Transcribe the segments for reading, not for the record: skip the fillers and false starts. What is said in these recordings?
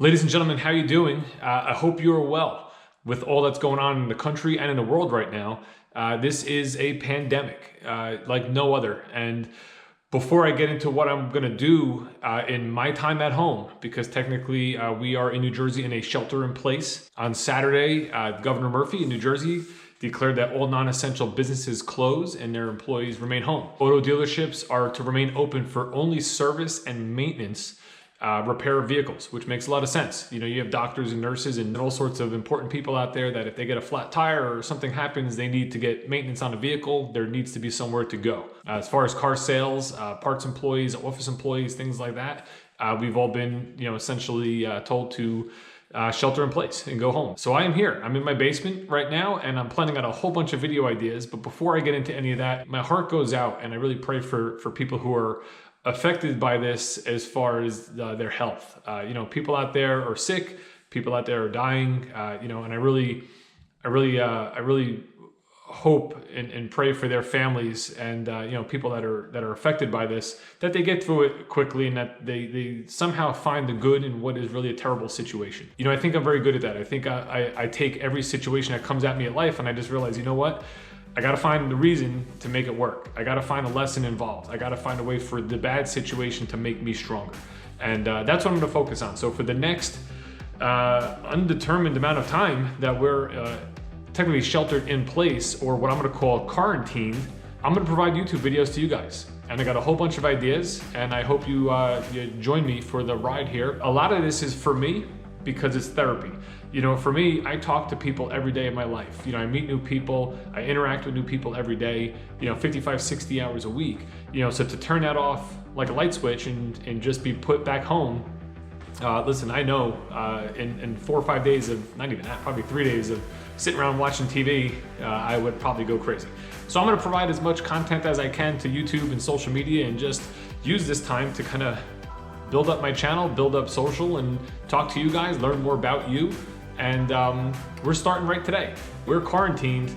Ladies and gentlemen, how you doing? I hope you are well. With all that's going on in the country and in the world right now, this is a pandemic like no other. And before I get into what I'm gonna do in my time at home, because technically we are in New Jersey in a shelter in place. On Saturday, Governor Murphy in New Jersey declared that all non-essential businesses close and their employees remain home. Auto dealerships are to remain open for only service and maintenance repair of vehicles, which makes a lot of sense. You know, you have doctors and nurses and all sorts of important people out there that if they get a flat tire or something happens, they need to get maintenance on a vehicle, there needs to be somewhere to go. As far as car sales, parts employees, office employees, things like that, we've all been, essentially told to shelter in place and go home. So I am here. I'm in my basement right now and I'm planning on a whole bunch of video ideas. But before I get into any of that, my heart goes out and I really pray for people who are affected by this as far as their health. People out there are sick, people out there are dying, and I really hope and pray for their families and people that are affected by this, that they get through it quickly and that they somehow find the good in what is really a terrible situation. I think I'm very good at that. I think I take every situation that comes at me at life and I just realize, you know what? I gotta find the reason to make it work. I gotta find a lesson involved. I gotta find a way for the bad situation to make me stronger. And that's what I'm gonna focus on. So for the next undetermined amount of time that we're technically sheltered in place, or what I'm gonna call CAR-ANTINED, I'm gonna provide YouTube videos to you guys. And I got a whole bunch of ideas, and I hope you join me for the ride here. A lot of this is for me, because it's therapy. For me, I talk to people every day of my life. I meet new people, I interact with new people every day, 55, 60 hours a week. So to turn that off like a light switch and just be put back home, listen, I know in 4 or 5 days of, not even that, probably 3 days of sitting around watching TV, I would probably go crazy. So I'm gonna provide as much content as I can to YouTube and social media and just use this time to kind of build up my channel, build up social, and talk to you guys, learn more about you. And we're starting right today. We're quarantined,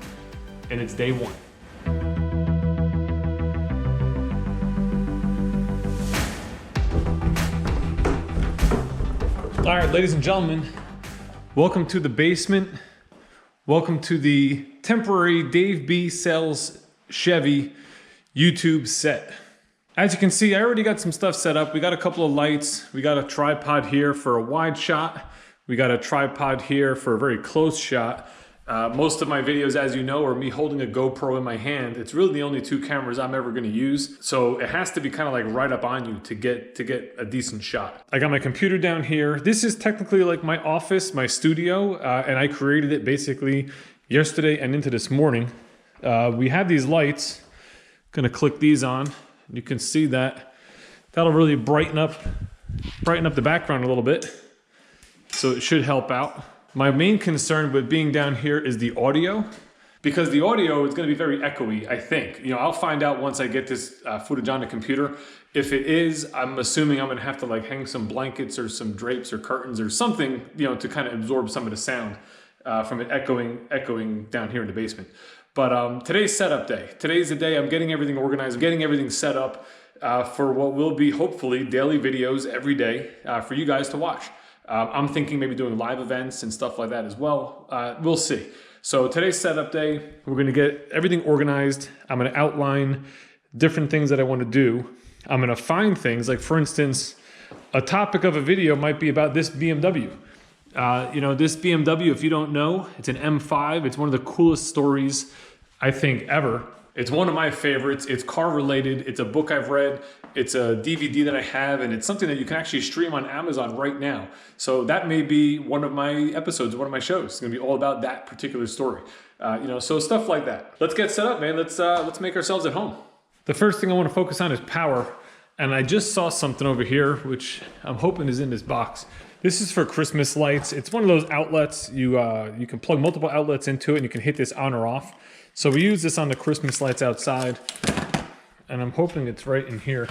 and it's day one. All right, ladies and gentlemen, welcome to the basement. Welcome to the temporary Dave B. Sells Chevy YouTube set. As you can see, I already got some stuff set up. We got a couple of lights. We got a tripod here for a wide shot. We got a tripod here for a very close shot. Most of my videos, as you know, are me holding a GoPro in my hand. It's really the only 2 cameras I'm ever gonna use. So it has to be kind of like right up on you to get a decent shot. I got my computer down here. This is technically like my office, my studio, and I created it basically yesterday and into this morning. We have these lights. Gonna click these on. You can see that. That'll really brighten up the background a little bit. So it should help out. My main concern with being down here is the audio, because the audio is gonna be very echoey, I think. I'll find out once I get this footage on the computer. If it is, I'm assuming I'm gonna have to like hang some blankets or some drapes or curtains or something, to kind of absorb some of the sound from it echoing down here in the basement. But today's setup day. Today's the day I'm getting everything organized, getting everything set up for what will be hopefully daily videos every day for you guys to watch. I'm thinking maybe doing live events and stuff like that as well. We'll see. So today's setup day, we're gonna get everything organized. I'm gonna outline different things that I wanna do. I'm gonna find things, like for instance, a topic of a video might be about this BMW. This BMW, if you don't know, it's an M5. It's one of the coolest stories, I think, ever. It's one of my favorites. It's car related. It's a book I've read. It's a DVD that I have, and it's something that you can actually stream on Amazon right now. So that may be one of my episodes, one of my shows. It's gonna be all about that particular story. So stuff like that. Let's get set up, man. Let's make ourselves at home. The first thing I wanna focus on is power. And I just saw something over here, which I'm hoping is in this box. This is for Christmas lights. It's one of those outlets. You can plug multiple outlets into it and you can hit this on or off. So we use this on the Christmas lights outside, and I'm hoping it's right in here.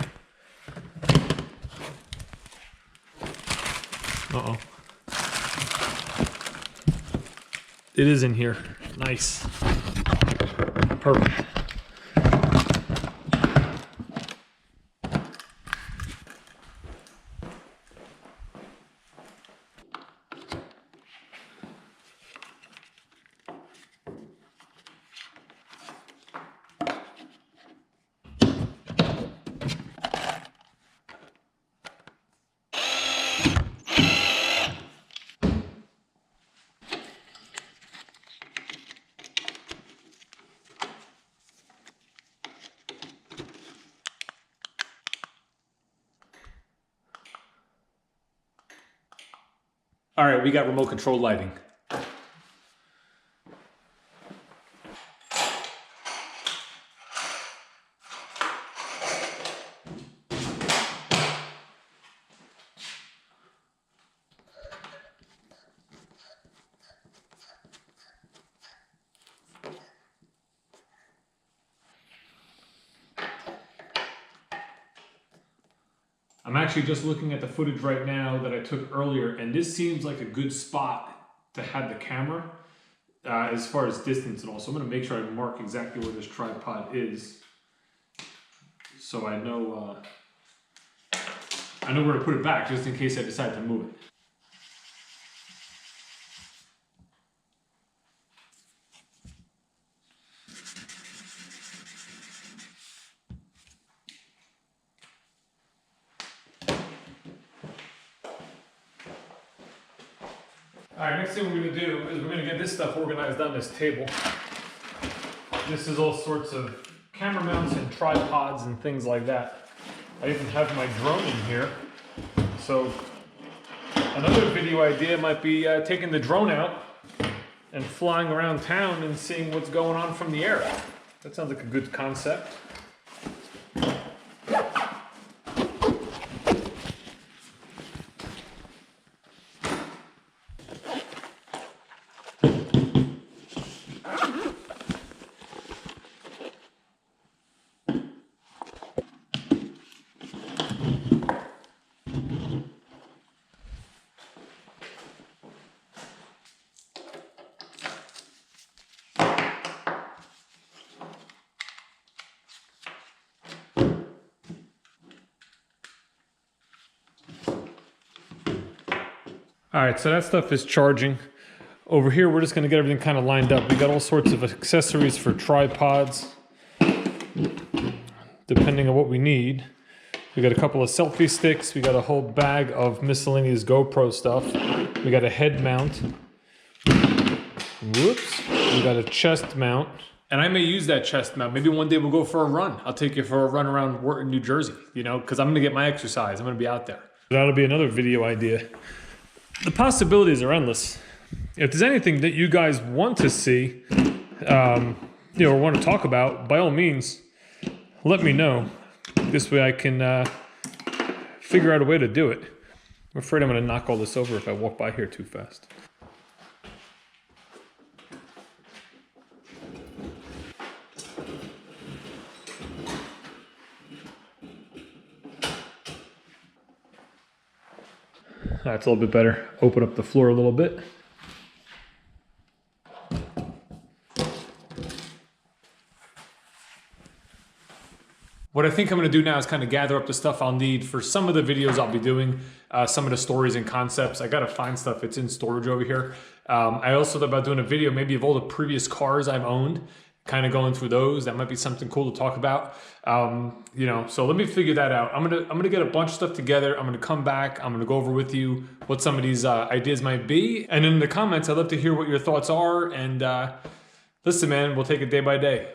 Uh-oh. It is in here. Nice. Perfect. All right, we got remote control lighting. I'm actually just looking at the footage right now that I took earlier, and this seems like a good spot to have the camera as far as distance and all. So I'm going to make sure I mark exactly where this tripod is, so I know where to put it back, just in case I decide to move it. All right, next thing we're going to do is we're going to get this stuff organized on this table. This is all sorts of camera mounts and tripods and things like that. I even have my drone in here. So another video idea might be taking the drone out and flying around town and seeing what's going on from the air. That sounds like a good concept. All right, so that stuff is charging. Over here, we're just gonna get everything kind of lined up. We got all sorts of accessories for tripods, depending on what we need. We got a couple of selfie sticks. We got a whole bag of miscellaneous GoPro stuff. We got a head mount. Whoops. We got a chest mount. And I may use that chest mount. Maybe one day we'll go for a run. I'll take you for a run around Wharton, New Jersey, you know, because I'm gonna get my exercise. I'm gonna be out there. That'll be another video idea. The possibilities are endless. If there's anything that you guys want to see, or want to talk about, by all means, let me know. This way I can figure out a way to do it. I'm afraid I'm going to knock all this over if I walk by here too fast. That's a little bit better. Open up the floor a little bit. What I think I'm going to do now is kind of gather up the stuff I'll need for some of the videos I'll be doing, some of the stories and concepts. I got to find stuff that's in storage over here. I also thought about doing a video maybe of all the previous cars I've owned, kind of going through those. That might be something cool to talk about. So let me figure that out. I'm gonna get a bunch of stuff together. I'm gonna come back. I'm gonna go over with you what some of these ideas might be. And in the comments, I'd love to hear what your thoughts are. And listen, man, we'll take it day by day.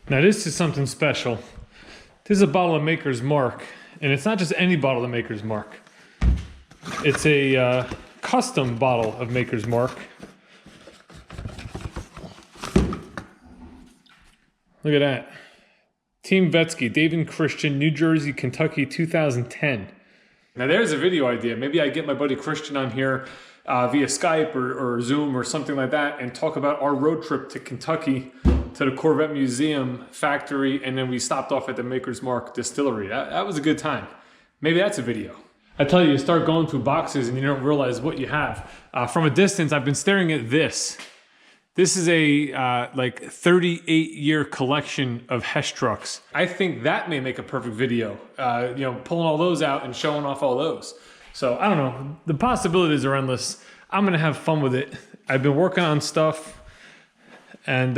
Now this is something special. This is a bottle of Maker's Mark, and it's not just any bottle of Maker's Mark. It's a custom bottle of Maker's Mark. Look at that. Team Vetsky, Dave and Christian, New Jersey, Kentucky, 2010. Now there's a video idea. Maybe I get my buddy Christian on here via Skype or Zoom or something like that and talk about our road trip to Kentucky to the Corvette Museum factory, and then we stopped off at the Maker's Mark distillery. That was a good time. Maybe that's a video. I tell you, you start going through boxes and you don't realize what you have. From a distance, I've been staring at this. This is a like 38-year collection of Hess trucks. I think that may make a perfect video. You know, pulling all those out and showing off all those. So I don't know, the possibilities are endless. I'm gonna have fun with it. I've been working on stuff and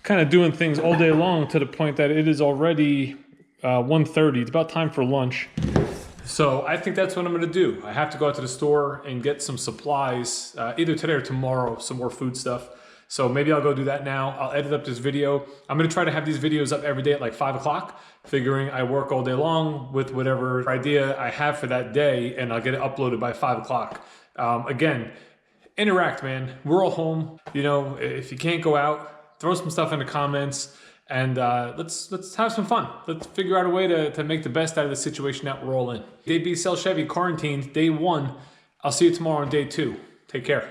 kind of doing things all day long to the point that it is already 1:30. It's about time for lunch. So I think that's what I'm gonna do. I have to go out to the store and get some supplies, either today or tomorrow, some more food stuff. So maybe I'll go do that now. I'll edit up this video. I'm gonna try to have these videos up every day at like 5 o'clock, figuring I work all day long with whatever idea I have for that day, and I'll get it uploaded by 5 o'clock. Again, interact, man. We're all home. You know, if you can't go out, throw some stuff in the comments. And let's have some fun. Let's figure out a way to make the best out of the situation that we're all in. Dave B sells Chevy, CAR-ANTINED, day 1. I'll see you tomorrow on day 2. Take care.